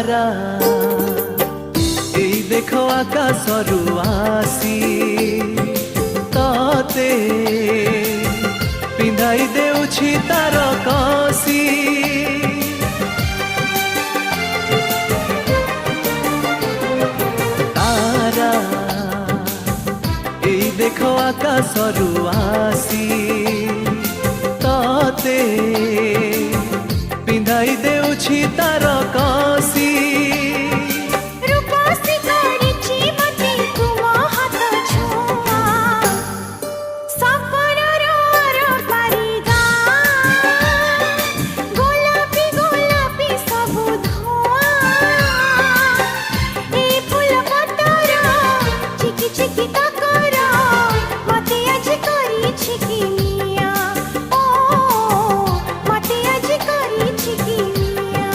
तारा एई देखो आकाशरू आसी तते पिंधाई देउछि तार कसी तारा एई देखो आकाशरू आसी तते पिंधाई देउछि तार कसी।